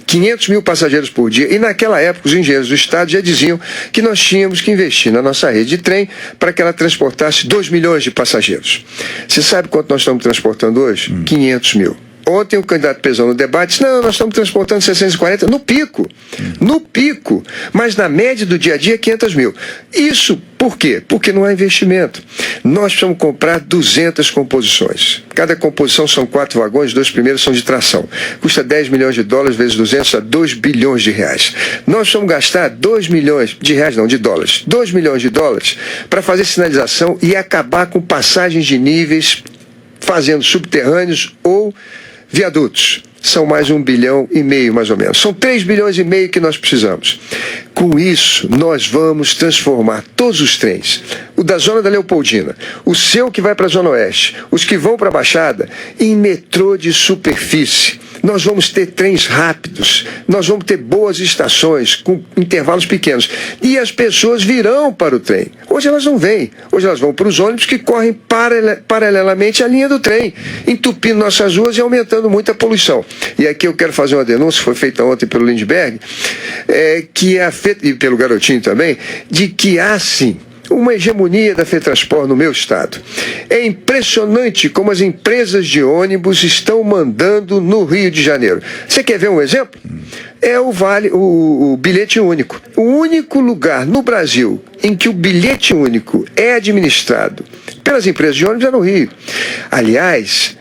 500 mil passageiros por dia, e naquela época os engenheiros do estado já diziam que nós tínhamos que investir na nossa rede de trem para que ela transportasse 2 milhões de passageiros. Você sabe quanto nós estamos transportando hoje? 500 mil. Ontem o candidato Pezão no debate disse: não, nós estamos transportando 640 no pico, mas na média do dia a dia 500 mil. Isso por quê? Porque não há investimento. Nós precisamos comprar 200 composições. Cada composição são 4 vagões, 2 primeiros são de tração. Custa 10 milhões de dólares vezes 200, a 2 bilhões de reais. Nós precisamos gastar 2 milhões de reais, não, de dólares. 2 milhões de dólares para fazer sinalização e acabar com passagens de níveis, fazendo subterrâneos ou viadutos. São mais 1,5 bilhão, mais ou menos. São 3,5 bilhões que nós precisamos. Com isso, nós vamos transformar todos os trens, o da Zona da Leopoldina, o seu que vai para a Zona Oeste, os que vão para a Baixada, em metrô de superfície. Nós vamos ter trens rápidos, nós vamos ter boas estações com intervalos pequenos. E as pessoas virão para o trem. Hoje elas não vêm. Hoje elas vão para os ônibus que correm paralelamente à linha do trem, entupindo nossas ruas e aumentando muito a poluição. E aqui eu quero fazer uma denúncia, foi feita ontem pelo Lindbergh, e pelo Garotinho também, de que há sim uma hegemonia da FETRANSPOR no meu estado. É impressionante como as empresas de ônibus estão mandando no Rio de Janeiro. Você quer ver um exemplo? É o bilhete único. O único lugar no Brasil em que o bilhete único é administrado pelas empresas de ônibus é no Rio. Aliás,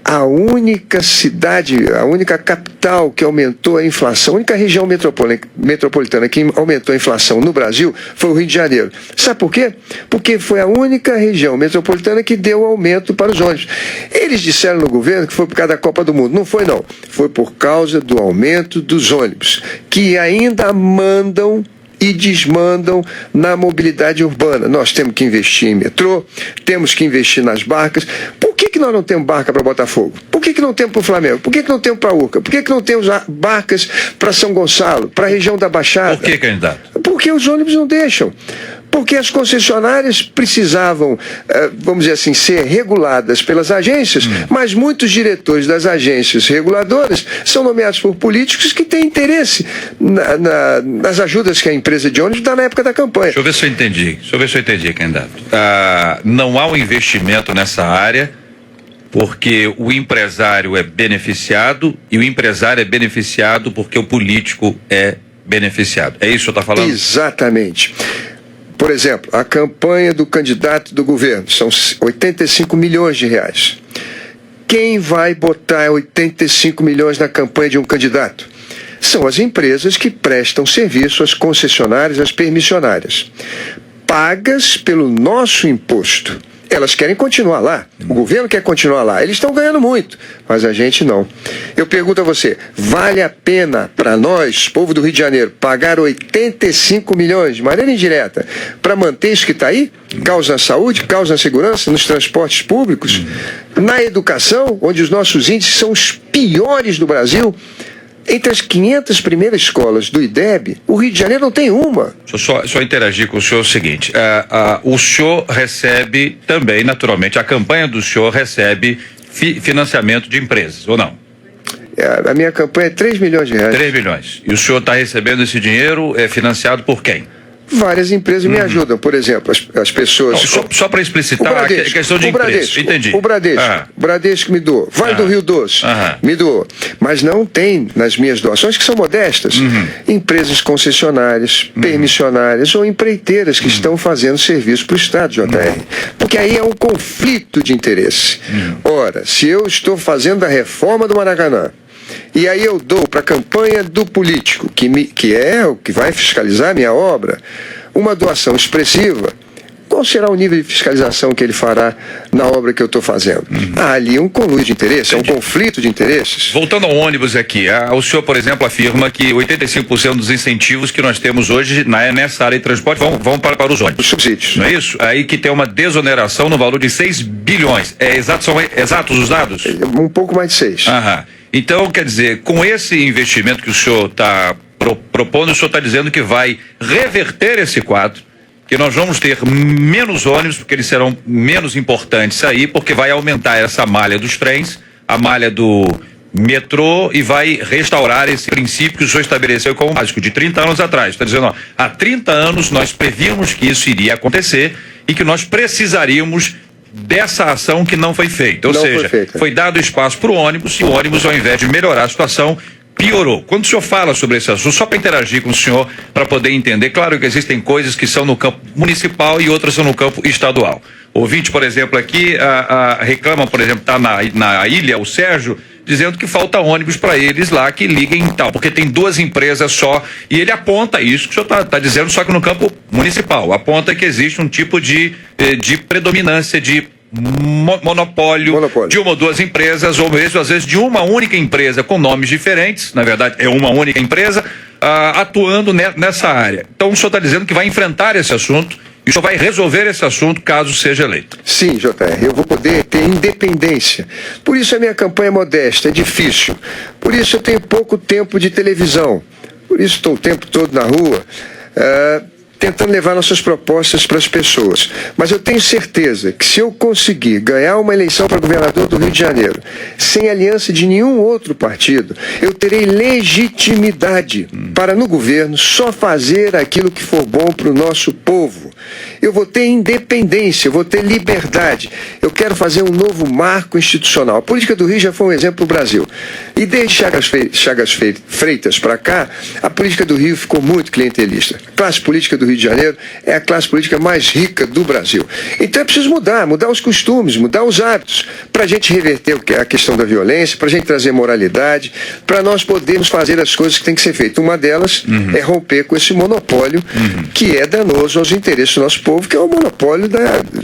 a única cidade, a única capital que aumentou a inflação, a única região metropolitana que aumentou a inflação no Brasil foi o Rio de Janeiro. Sabe por quê? Porque foi a única região metropolitana que deu aumento para os ônibus. Eles disseram no governo que foi por causa da Copa do Mundo. Não foi, não. Foi por causa do aumento dos ônibus, que ainda mandam e desmandam na mobilidade urbana. Nós temos que investir em metrô, temos que investir nas barcas. Por que nós não temos barca para Botafogo? Por que não temos para o Flamengo? Por que não temos para Urca? Por que não temos barcas para São Gonçalo, para a região da Baixada? Por que, candidato? Porque os ônibus não deixam. Porque as concessionárias precisavam, vamos dizer assim, ser reguladas pelas agências, mas muitos diretores das agências reguladoras são nomeados por políticos que têm interesse nas ajudas que a empresa de ônibus dá na época da campanha. Deixa eu ver se eu entendi, candidato. Não há um investimento nessa área porque o empresário é beneficiado e o empresário é beneficiado porque o político é beneficiado. É isso que o senhor está falando? Exatamente. Por exemplo, a campanha do candidato do governo são 85 milhões de reais. Quem vai botar 85 milhões na campanha de um candidato? São as empresas que prestam serviço às concessionárias, às permissionárias, pagas pelo nosso imposto. Elas querem continuar lá, o governo quer continuar lá, eles estão ganhando muito, mas a gente não. Eu pergunto a você, vale a pena para nós, povo do Rio de Janeiro, pagar 85 milhões de maneira indireta para manter isso que está aí? Causa na saúde, causa na segurança, nos transportes públicos, na educação, onde os nossos índices são os piores do Brasil. Entre as 500 primeiras escolas do IDEB, o Rio de Janeiro não tem uma. Deixa eu só interagir com o senhor o seguinte, o senhor recebe também, naturalmente, a campanha do senhor recebe financiamento de empresas, ou não? A minha campanha é 3 milhões de reais. 3 milhões. E o senhor está recebendo esse dinheiro financiado por quem? Várias empresas me ajudam, por exemplo, as pessoas... Não, só para explicitar a questão de empresa. Entendi. O Bradesco me doou. Vale do Rio Doce me doou. Mas não tem nas minhas doações, que são modestas, empresas concessionárias, permissionárias ou empreiteiras que estão fazendo serviço para o Estado, JR. Porque aí é um conflito de interesse. Ora, se eu estou fazendo a reforma do Maracanã, e aí eu dou para a campanha do político, que é o que vai fiscalizar a minha obra, uma doação expressiva, qual será o nível de fiscalização que ele fará na obra que eu estou fazendo? Há ali um conluio de interesse, é um conflito de interesses. Voltando ao ônibus aqui, o senhor, por exemplo, afirma que 85% dos incentivos que nós temos hoje nessa área de transporte vão para os ônibus. Os subsídios. Não é isso? Aí que tem uma desoneração no valor de 6 bilhões. São exatos os dados? Um pouco mais de 6. Então, quer dizer, com esse investimento que o senhor está propondo, o senhor está dizendo que vai reverter esse quadro, que nós vamos ter menos ônibus, porque eles serão menos importantes aí, porque vai aumentar essa malha dos trens, a malha do metrô, e vai restaurar esse princípio que o senhor estabeleceu como básico de 30 anos atrás. Está dizendo, há 30 anos nós prevíamos que isso iria acontecer e que nós precisaríamos dessa ação que não foi feita. Ou seja, foi dado espaço para o ônibus, e o ônibus, ao invés de melhorar a situação, piorou. Quando o senhor fala sobre esse assunto, só para interagir com o senhor, para poder entender, claro que existem coisas que são no campo municipal e outras são no campo estadual. O ouvinte, por exemplo, aqui reclama, por exemplo, está na ilha, o Sérgio, dizendo que falta ônibus para eles lá que liguem tal, porque tem 2 empresas só, e ele aponta isso que o senhor está dizendo, só que no campo municipal, aponta que existe um tipo de predominância de monopólio de uma ou 2 empresas, ou mesmo às vezes de uma única empresa com nomes diferentes, na verdade é uma única empresa, atuando nessa área. Então o senhor está dizendo que vai enfrentar esse assunto, e o senhor vai resolver esse assunto caso seja eleito. Sim, JR, eu vou poder ter independência. Por isso a minha campanha é modesta, é difícil. Por isso eu tenho pouco tempo de televisão. Por isso estou o tempo todo na rua, tentando levar nossas propostas para as pessoas. Mas eu tenho certeza que se eu conseguir ganhar uma eleição para governador do Rio de Janeiro, sem aliança de nenhum outro partido, eu terei legitimidade para, no governo, só fazer aquilo que for bom para o nosso povo. Eu vou ter independência, eu vou ter liberdade. Eu quero fazer um novo marco institucional. A política do Rio já foi um exemplo para o Brasil. E desde Chagas Freitas para cá, a política do Rio ficou muito clientelista. A classe política do Rio de Janeiro é a classe política mais rica do Brasil. Então é preciso mudar os costumes, mudar os hábitos, para a gente reverter a questão da violência, para a gente trazer moralidade, para nós podermos fazer as coisas que tem que ser feitas. Uma delas é romper com esse monopólio que é danoso aos interesses do nosso povo, que é o monopólio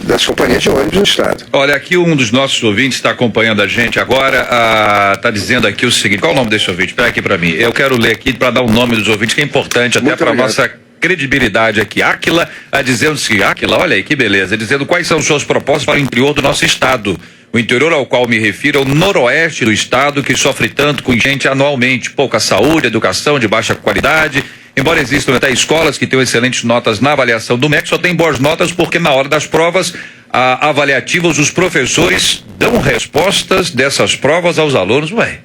das companhias de ônibus no estado. Olha, aqui um dos nossos ouvintes está acompanhando a gente agora, está dizendo aqui o seguinte: qual é o nome desse ouvinte? Espera aqui para mim, eu quero ler aqui para dar o nome dos ouvintes, que é importante até para a nossa credibilidade aqui. Áquila, dizendo assim, Áquila, olha aí que beleza, dizendo quais são suas propostas para o interior do nosso estado. O interior ao qual me refiro é o noroeste do estado, que sofre tanto com gente anualmente, pouca saúde, educação de baixa qualidade. Embora existam até escolas que tenham excelentes notas na avaliação do MEC, só tem boas notas porque na hora das provas avaliativas os professores dão respostas dessas provas aos alunos. Ué,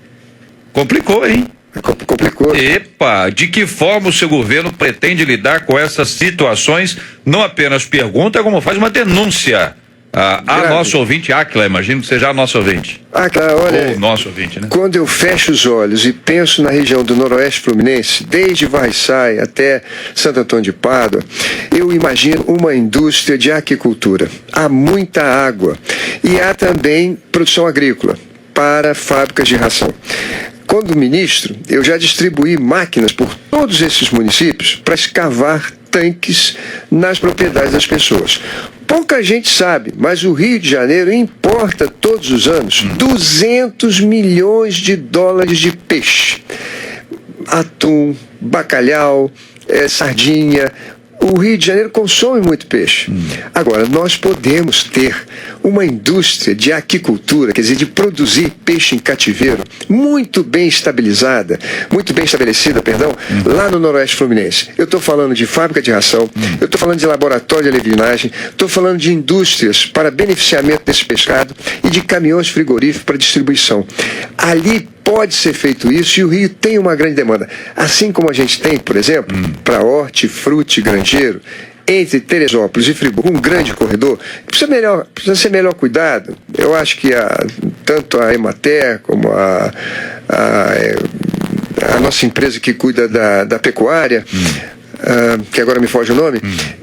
complicou, hein? Complicou. Epa, de que forma o seu governo pretende lidar com essas situações? Não apenas pergunta, como faz uma denúncia. A nosso ouvinte, Áquila, imagino que seja a nosso ouvinte. Áquila, olha, o nosso ouvinte, né? Quando eu fecho os olhos e penso na região do Noroeste Fluminense, desde Varriçai até Santo Antônio de Pádua, eu imagino uma indústria de aquicultura. Há muita água e há também produção agrícola para fábricas de ração. Quando ministro, eu já distribuí máquinas por todos esses municípios para escavar tanques nas propriedades das pessoas. Pouca gente sabe, mas o Rio de Janeiro importa todos os anos 200 milhões de dólares de peixe. Atum, bacalhau, sardinha. O Rio de Janeiro consome muito peixe. Agora, nós podemos ter uma indústria de aquicultura, quer dizer, de produzir peixe em cativeiro, muito bem estabelecida, lá no Noroeste Fluminense. Eu estou falando de fábrica de ração, eu estou falando de laboratório de alevinagem, estou falando de indústrias para beneficiamento desse pescado e de caminhões frigoríficos para distribuição. Ali Pode ser feito isso e o Rio tem uma grande demanda. Assim como a gente tem, por exemplo, para hortifruti granjeiro, entre Teresópolis e Friburgo, um grande corredor, precisa ser melhor cuidado. Eu acho que tanto a Emater como a nossa empresa que cuida da pecuária, que agora me foge o nome,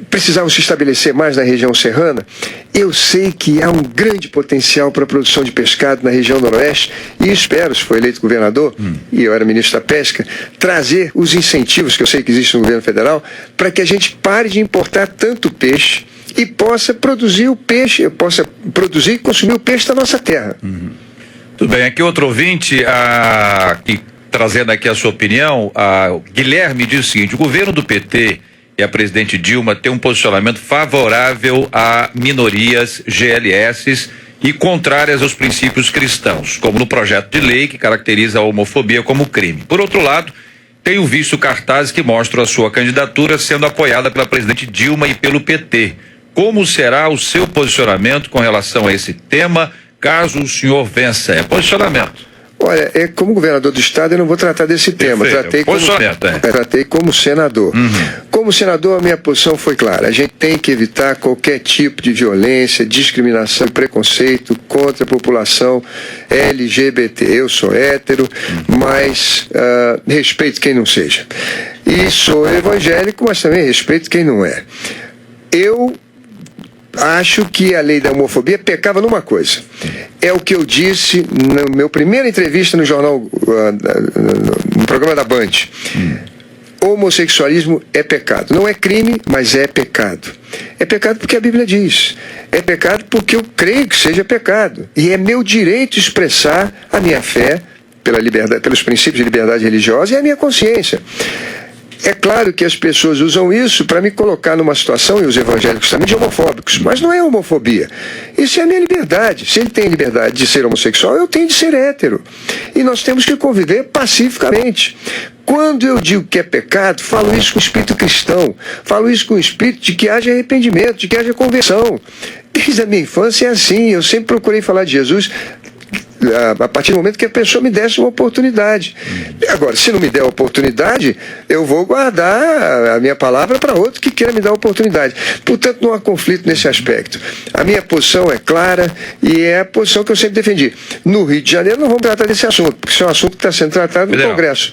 precisavam se estabelecer mais na região serrana. Eu sei que há um grande potencial para a produção de pescado na região noroeste e espero, se for eleito governador, e eu era ministro da Pesca, trazer os incentivos que eu sei que existem no governo federal para que a gente pare de importar tanto peixe e possa produzir o peixe, possa produzir e consumir o peixe da nossa terra. Tudo bem, aqui outro ouvinte, trazendo aqui a sua opinião, Guilherme diz o seguinte: o governo do PT e a presidente Dilma tem um posicionamento favorável a minorias GLS e contrárias aos princípios cristãos, como no projeto de lei que caracteriza a homofobia como crime. Por outro lado, tenho visto cartazes que mostram a sua candidatura sendo apoiada pela presidente Dilma e pelo PT. Como será o seu posicionamento com relação a esse tema, caso o senhor vença? É posicionamento. Olha, como governador do estado eu não vou tratar desse tema, tratei como senador. Como senador a minha posição foi clara: a gente tem que evitar qualquer tipo de violência, discriminação e preconceito contra a população LGBT. Eu sou hétero, mas respeito quem não seja. E sou evangélico, mas também respeito quem não é. Eu acho que a lei da homofobia pecava numa coisa. É o que eu disse na minha primeira entrevista no jornal, no programa da Band. Homossexualismo é pecado. Não é crime, mas é pecado. É pecado porque a Bíblia diz. É pecado porque eu creio que seja pecado. E é meu direito expressar a minha fé pela liberdade, pelos princípios de liberdade religiosa e a minha consciência. É claro que as pessoas usam isso para me colocar numa situação, e os evangélicos também, de homofóbicos. Mas não é homofobia. Isso é a minha liberdade. Se ele tem liberdade de ser homossexual, eu tenho de ser hétero. E nós temos que conviver pacificamente. Quando eu digo que é pecado, falo isso com o espírito cristão. Falo isso com o espírito de que haja arrependimento, de que haja conversão. Desde a minha infância é assim. Eu sempre procurei falar de Jesus a partir do momento que a pessoa me desse uma oportunidade. Agora, se não me der a oportunidade, eu vou guardar a minha palavra para outro que queira me dar a oportunidade. Portanto, não há conflito nesse aspecto. A minha posição é clara e é a posição que eu sempre defendi. No Rio de Janeiro não vamos tratar desse assunto, porque isso é um assunto que está sendo tratado no Congresso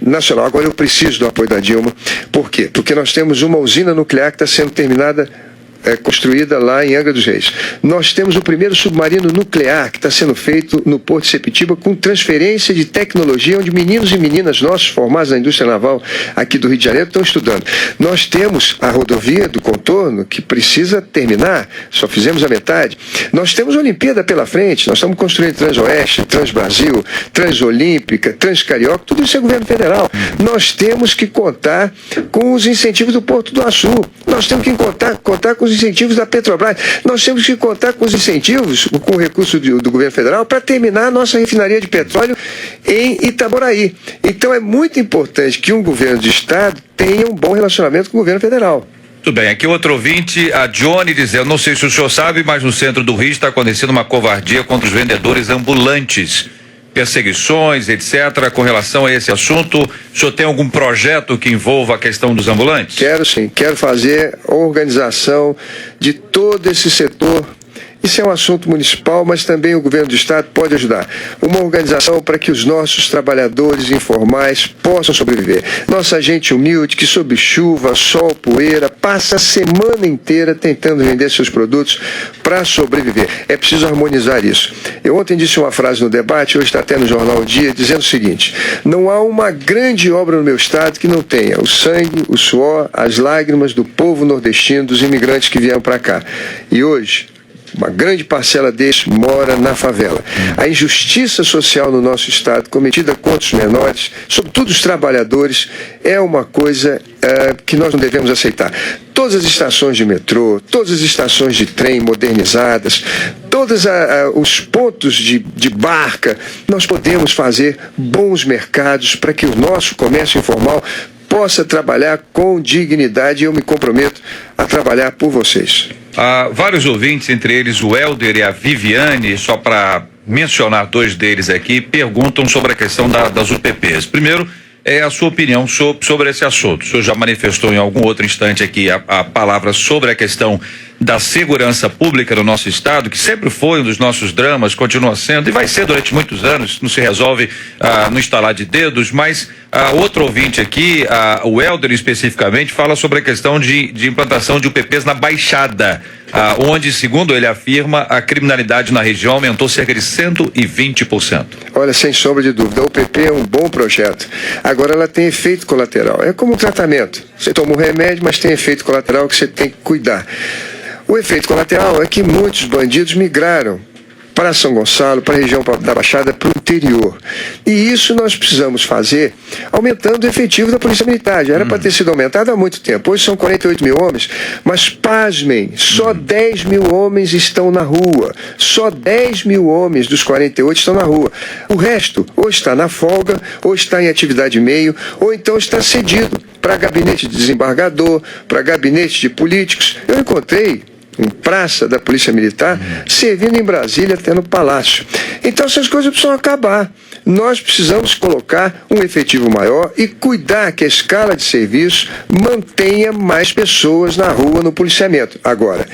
Nacional. Agora eu preciso do apoio da Dilma. Por quê? Porque nós temos uma usina nuclear que está sendo terminada, construída lá em Angra dos Reis. Nós temos o primeiro submarino nuclear que está sendo feito no Porto de Sepetiba com transferência de tecnologia, onde meninos e meninas nossos formados na indústria naval aqui do Rio de Janeiro estão estudando. Nós temos a rodovia do contorno que precisa terminar, só fizemos a metade. Nós temos a Olimpíada pela frente, nós estamos construindo Transoeste, Transbrasil, Transolímpica, Transcarioca, tudo isso é governo federal. Nós temos que contar com os incentivos do Porto do Açu, nós temos que contar com os incentivos da Petrobras, nós temos que contar com os incentivos, com o recurso do governo federal para terminar a nossa refinaria de petróleo em Itaboraí. Então é muito importante que um governo de estado tenha um bom relacionamento com o governo federal. Tudo bem, aqui outro ouvinte, a Johnny dizendo: não sei se o senhor sabe, mas no centro do Rio está acontecendo uma covardia contra os vendedores ambulantes. Perseguições, etc. Com relação a esse assunto, o senhor tem algum projeto que envolva a questão dos ambulantes? Quero sim, quero fazer a organização de todo esse setor. Isso é um assunto municipal, mas também o governo do estado pode ajudar. Uma organização para que os nossos trabalhadores informais possam sobreviver. Nossa gente humilde, que sob chuva, sol, poeira, passa a semana inteira tentando vender seus produtos para sobreviver. É preciso harmonizar isso. Eu ontem disse uma frase no debate, hoje está até no jornal O Dia, dizendo o seguinte: não há uma grande obra no meu estado que não tenha o sangue, o suor, as lágrimas do povo nordestino, dos imigrantes que vieram para cá. E hoje, uma grande parcela deles mora na favela. A injustiça social no nosso estado, cometida contra os menores, sobretudo os trabalhadores, é uma coisa que nós não devemos aceitar. Todas as estações de metrô, todas as estações de trem modernizadas, todos os pontos de barca, nós podemos fazer bons mercados para que o nosso comércio informal possa trabalhar com dignidade, e eu me comprometo a trabalhar por vocês. Vários ouvintes, entre eles o Helder e a Viviane, só para mencionar dois deles aqui, perguntam sobre a questão das UPPs. Primeiro, é a sua opinião sobre esse assunto. O senhor já manifestou em algum outro instante aqui a palavra sobre a questão da segurança pública no nosso estado, que sempre foi um dos nossos dramas, continua sendo e vai ser durante muitos anos, não se resolve no estalar de dedos, mas outro ouvinte aqui, o Helder especificamente, fala sobre a questão de implantação de UPPs na Baixada, onde, segundo ele afirma, a criminalidade na região aumentou cerca de 120%. Olha, sem sombra de dúvida, a UPP é um bom projeto. Agora ela tem efeito colateral. É como um tratamento. Você toma um remédio, mas tem efeito colateral que você tem que cuidar. O efeito colateral é que muitos bandidos migraram para São Gonçalo, para a região da Baixada, para o interior. E isso nós precisamos fazer aumentando o efetivo da Polícia Militar. Já era para ter sido aumentado há muito tempo. Hoje são 48 mil homens, mas pasmem, só 10 mil homens estão na rua. Só 10 mil homens dos 48 estão na rua. O resto ou está na folga, ou está em atividade meio, ou então está cedido para gabinete de desembargador, para gabinete de políticos. Eu encontrei em praça da Polícia Militar, servindo em Brasília até no Palácio. Então essas coisas precisam acabar. Nós precisamos colocar um efetivo maior e cuidar que a escala de serviço mantenha mais pessoas na rua no policiamento. Agora,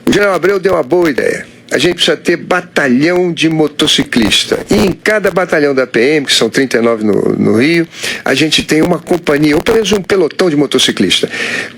o General Abreu deu uma boa ideia. A gente precisa ter batalhão de motociclista. E em cada batalhão da PM, que são 39 no Rio, a gente tem uma companhia, ou pelo menos um pelotão de motociclista.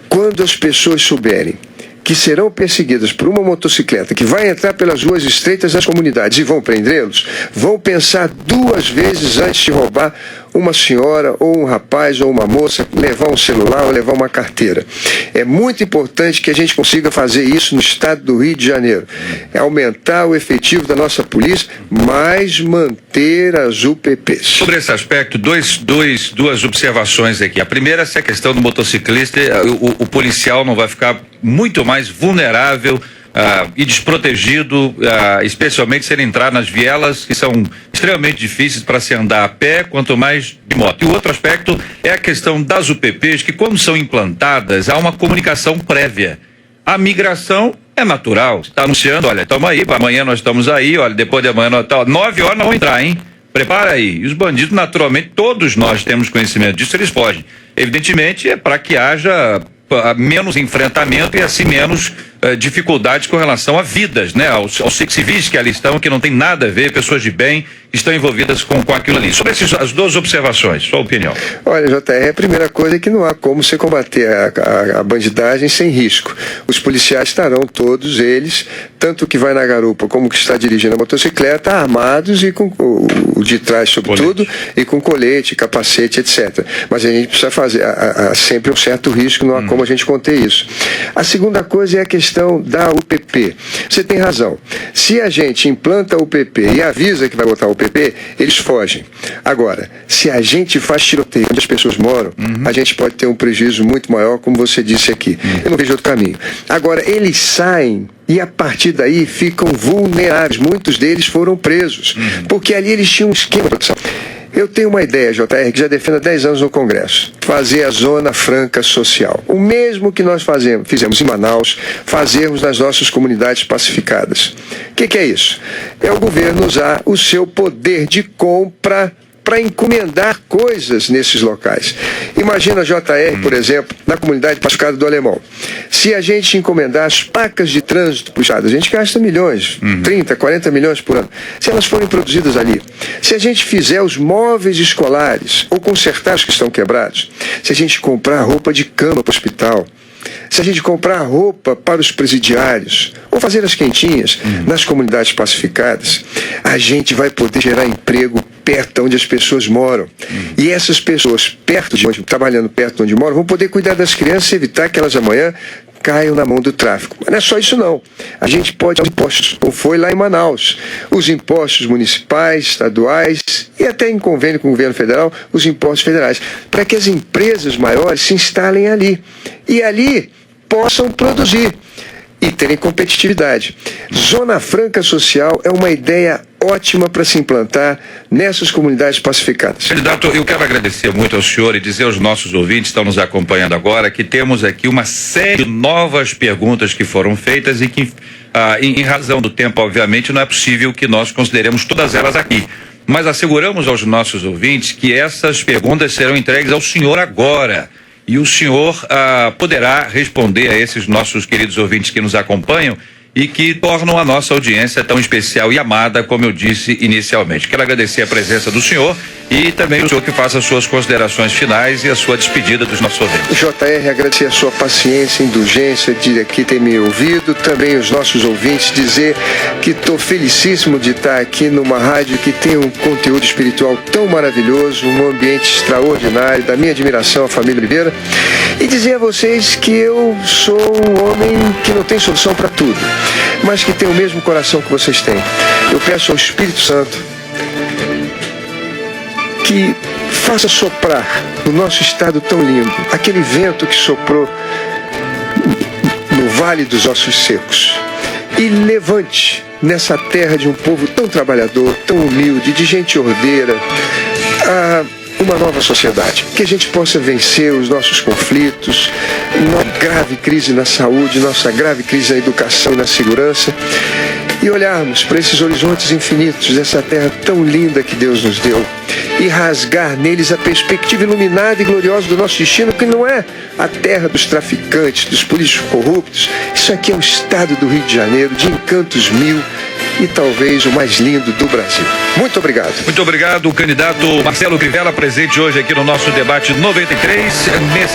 Quando as pessoas souberem que serão perseguidas por uma motocicleta que vai entrar pelas ruas estreitas das comunidades e vão prendê-los, vão pensar duas vezes antes de roubar uma senhora ou um rapaz ou uma moça, levar um celular ou levar uma carteira. É muito importante que a gente consiga fazer isso no estado do Rio de Janeiro. É aumentar o efetivo da nossa polícia, mas manter as UPPs. Sobre esse aspecto, duas observações aqui. A primeira é a questão do motociclista, o policial não vai ficar muito mais vulnerável e desprotegido, especialmente se ele entrar nas vielas que são extremamente difíceis para se andar a pé, quanto mais de moto. E o outro aspecto é a questão das UPPs, que quando são implantadas, há uma comunicação prévia. A migração é natural. Está anunciando, olha, estamos aí, amanhã nós estamos aí, olha, depois de amanhã nós estamos, 9 horas nós vamos entrar, hein? Prepara aí. E os bandidos, naturalmente, todos nós temos conhecimento disso, eles fogem. Evidentemente, é para que haja menos enfrentamento e assim menos dificuldades com relação a vidas, né? Aos civis que ali estão, que não tem nada a ver, pessoas de bem que estão envolvidas com aquilo ali. Sobre as duas observações, sua opinião. Olha, JR, a primeira coisa é que não há como você combater a bandidagem sem risco. Os policiais estarão todos eles, tanto que vai na garupa como que está dirigindo a motocicleta, armados e com o de trás sobretudo, e com colete, capacete, etc. Mas a gente precisa fazer sempre um certo risco, não há como a gente conter isso. A segunda coisa é a questão da UPP. Você tem razão. Se a gente implanta a UPP e avisa que vai botar a UPP, eles fogem. Agora, se a gente faz tiroteio onde as pessoas moram, a gente pode ter um prejuízo muito maior, como você disse aqui. Eu não vejo outro caminho. Agora, eles saem e a partir daí ficam vulneráveis. Muitos deles foram presos, porque ali eles tinham um esquema de proteção. Eu tenho uma ideia, JR, que já defendo há 10 anos no Congresso. Fazer a Zona Franca Social. O mesmo que nós fizemos em Manaus, fazermos nas nossas comunidades pacificadas. O que é isso? É o governo usar o seu poder de compra para encomendar coisas nesses locais. Imagina, JR, por exemplo, na comunidade pacificada do Alemão. Se a gente encomendar as placas de trânsito puxadas, a gente gasta milhões, 30, 40 milhões por ano. Se elas forem produzidas ali, se a gente fizer os móveis escolares ou consertar os que estão quebrados, se a gente comprar roupa de cama para o hospital, se a gente comprar roupa para os presidiários ou fazer as quentinhas nas comunidades pacificadas, a gente vai poder gerar emprego perto onde as pessoas moram. E essas pessoas trabalhando perto de onde moram, vão poder cuidar das crianças e evitar que elas amanhã caiam na mão do tráfico. Mas não é só isso não. A gente pode usar impostos, como foi lá em Manaus. Os impostos municipais, estaduais e até em convênio com o governo federal, os impostos federais, para que as empresas maiores se instalem ali. E ali possam produzir e terem competitividade. Zona Franca Social é uma ideia ótima para se implantar nessas comunidades pacificadas. Candidato, eu quero agradecer muito ao senhor e dizer aos nossos ouvintes que estão nos acompanhando agora que temos aqui uma série de novas perguntas que foram feitas e que em razão do tempo, obviamente, não é possível que nós consideremos todas elas aqui. Mas asseguramos aos nossos ouvintes que essas perguntas serão entregues ao senhor agora. E o senhor poderá responder a esses nossos queridos ouvintes que nos acompanham e que tornam a nossa audiência tão especial e amada, como eu disse inicialmente. Quero agradecer a presença do senhor e também o senhor que faça as suas considerações finais e a sua despedida dos nossos ouvintes. JR, agradecer a sua paciência, indulgência de aqui ter me ouvido, também os nossos ouvintes, dizer que estou felicíssimo de estar aqui numa rádio que tem um conteúdo espiritual tão maravilhoso, um ambiente extraordinário, da minha admiração à família Oliveira, e dizer a vocês que eu sou um homem que não tem solução para tudo, mas que tem o mesmo coração que vocês têm. Eu peço ao Espírito Santo que faça soprar no nosso estado tão lindo aquele vento que soprou no Vale dos Ossos Secos e levante nessa terra de um povo tão trabalhador, tão humilde, de gente ordeira, uma nova sociedade, que a gente possa vencer os nossos conflitos, nossa grave crise na saúde, nossa grave crise na educação e na segurança, e olharmos para esses horizontes infinitos dessa terra tão linda que Deus nos deu e rasgar neles a perspectiva iluminada e gloriosa do nosso destino, que não é a terra dos traficantes, dos políticos corruptos. Isso aqui é o estado do Rio de Janeiro, de encantos mil, e talvez o mais lindo do Brasil. Muito obrigado. Muito obrigado, o candidato Marcelo Crivella, presente hoje aqui no nosso debate 93.